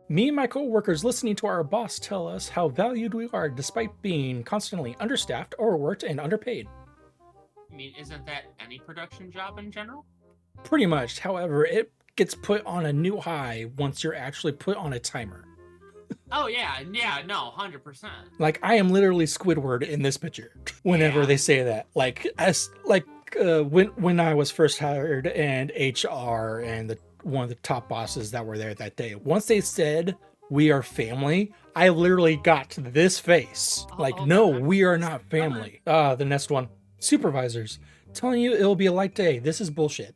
Me and my coworkers listening to our boss tell us how valued we are despite being constantly understaffed, overworked, and underpaid. I mean, isn't that any production job in general? Pretty much. However, it gets put on a new high once you're actually put on a timer. Oh yeah, yeah, no, 100%. Like I am literally Squidward in this picture. Whenever Yeah. they say that, when I was first hired and HR and one of the top bosses that were there that day, once they said we are family, I literally got to this face. Like, Hold no, on, we are not coming. family. The next one, supervisors telling you it'll be a light day. This is bullshit.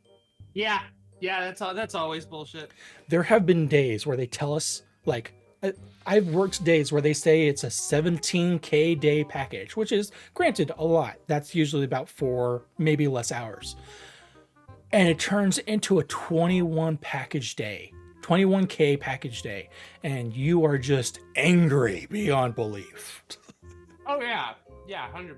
Yeah, yeah, that's always bullshit. There have been days where they tell us like I've worked days where they say it's a 17K day package, which is granted a lot. That's usually about 4, maybe less hours. And it turns into a 21 package day, 21K package day. And you are just angry beyond belief. Oh yeah, yeah, 100%.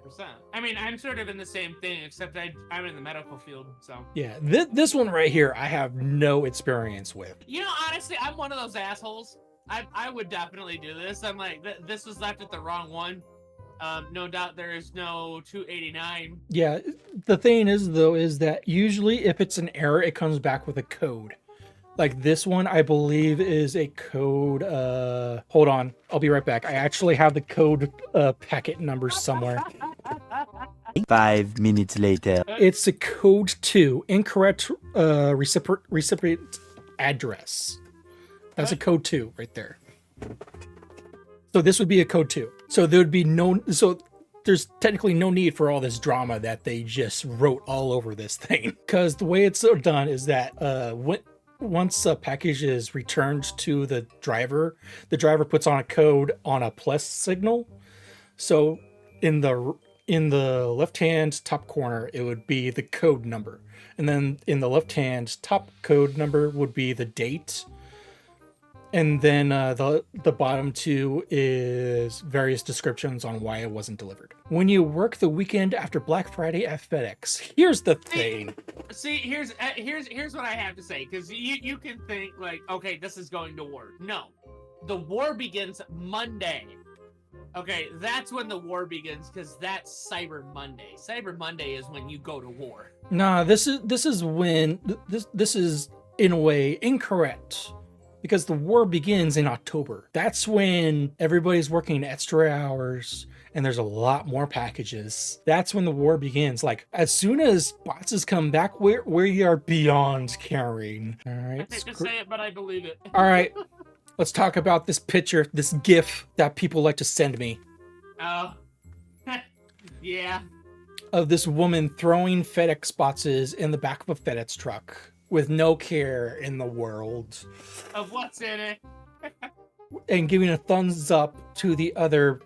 I mean, I'm sort of in the same thing, except I'm in the medical field, so. Yeah, this one right here, I have no experience with. You know, honestly, I'm one of those assholes. I would definitely do this. I'm like, this was left at the wrong one. No doubt there is no 289. Yeah, the thing is though, is that usually if it's an error, it comes back with a code. Like this one, I believe is a code. Hold on, I'll be right back. I actually have the code packet number somewhere. 5 minutes later. It's a code 2, incorrect recipient address. That's a code 2 right there. So this would be a code 2. So there would be there's technically no need for all this drama that they just wrote all over this thing. Because the way it's done is that once a package is returned to the driver puts on a code on a plus signal. So in the left-hand top corner, it would be the code number. And then in the left-hand top code number would be the date. And then the bottom 2 is various descriptions on why it wasn't delivered. When you work the weekend after Black Friday at FedEx, here's the thing. See, here's what I have to say, because you can think like, okay, this is going to war. No, the war begins Monday. Okay, that's when the war begins, because that's Cyber Monday. Cyber Monday is when you go to war. Nah, this is when this is in a way incorrect. Because the war begins in October. That's when everybody's working extra hours and there's a lot more packages. That's when the war begins. Like as soon as boxes come back, we are beyond caring. All right. I hate to say it, but I believe it. All right. Let's talk about this picture, this GIF that people like to send me. Oh. Yeah. Of this woman throwing FedEx boxes in the back of a FedEx truck with no care in the world. Of what's in it. And giving a thumbs up to the other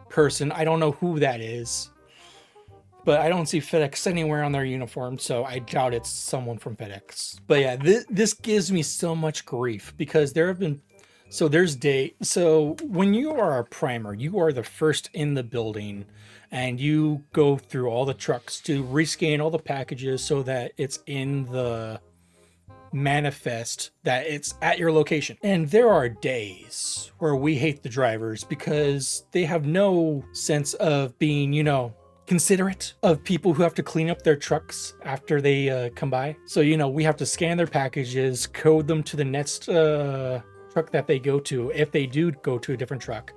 person. I don't know who that is. But I don't see FedEx anywhere on their uniform, so I doubt it's someone from FedEx. But yeah, this gives me so much grief because there have been... So when you are a primer, you are the first in the building and you go through all the trucks to rescan all the packages so that it's in the manifest that it's at your location. And there are days where we hate the drivers because they have no sense of being, considerate of people who have to clean up their trucks after they come by. So, we have to scan their packages, code them to the next truck that they go to, if they do go to a different truck,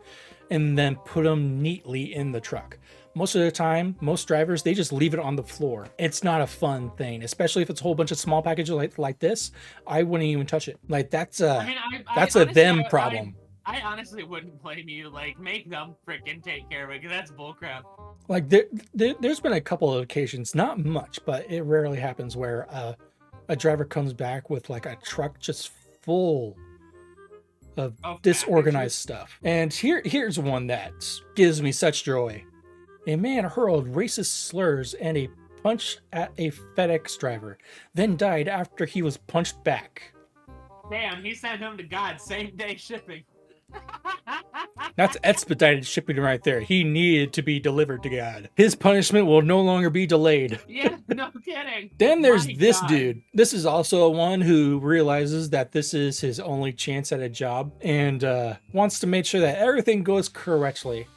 and then put them neatly in the truck. Most of the time, most drivers, they just leave it on the floor. It's not a fun thing, especially if it's a whole bunch of small packages like this. I wouldn't even touch it. Like that's a them problem. I honestly wouldn't blame you. Like, make them freaking take care of it, because that's bullcrap. Like there's been a couple of occasions, not much, but it rarely happens where a driver comes back with like a truck just full of disorganized stuff. And here's one that gives me such joy. A man hurled racist slurs and a punch at a FedEx driver, then died after he was punched back. Damn, he sent him to God, same day shipping. That's expedited shipping right there. He needed to be delivered to God. His punishment will no longer be delayed. Yeah, no kidding. Then there's My this God. dude. This is also one who realizes that this is his only chance at a job and wants to make sure that everything goes correctly.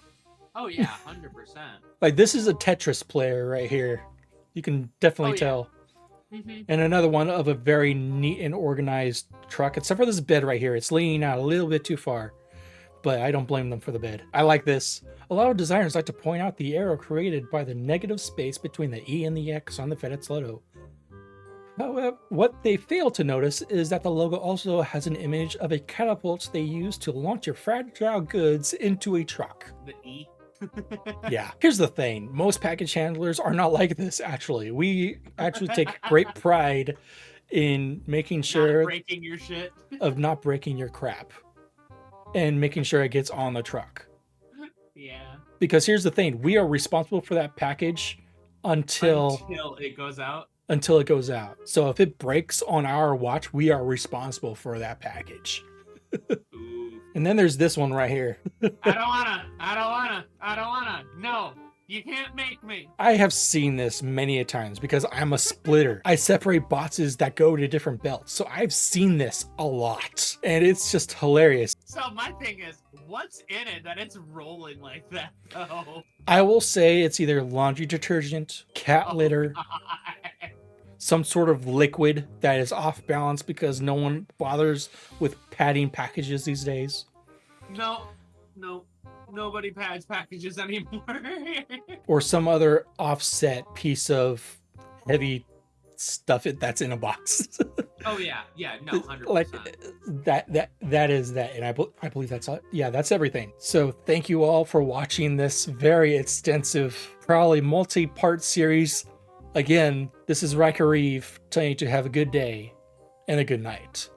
Oh yeah, 100%. Like, this is a Tetris player right here. You can definitely Oh, yeah. tell. Mm-hmm. And another one of a very neat and organized truck, except for this bed right here. It's leaning out a little bit too far, but I don't blame them for the bed. I like this. A lot of designers like to point out the arrow created by the negative space between the E and the X on the FedEx logo. However, what they fail to notice is that the logo also has an image of a catapult they use to launch your fragile goods into a truck. The E. Yeah. Here's the thing. Most package handlers are not like this, actually. We actually take great pride in making sure Not breaking your shit. of not breaking your crap and making sure it gets on the truck. Yeah. Because here's the thing. We are responsible for that package until it goes out. until it goes out. So if it breaks on our watch, we are responsible for that package. Ooh. And then there's this one right here. I don't wanna. No, you can't make me. I have seen this many a times because I'm a splitter. I separate boxes that go to different belts. So I've seen this a lot. And it's just hilarious. So my thing is, what's in it that it's rolling like that? Oh, I will say it's either laundry detergent, cat litter, God. some sort of liquid that is off balance because no one bothers with padding packages these days. No, nobody pads packages anymore. Or some other offset piece of heavy stuff that's in a box. Oh yeah, no, 100%. Like that is that, and I believe that's all. Yeah, that's everything. So thank you all for watching this very extensive, probably multi-part series. Again, this is Riker Reeve telling you to have a good day and a good night.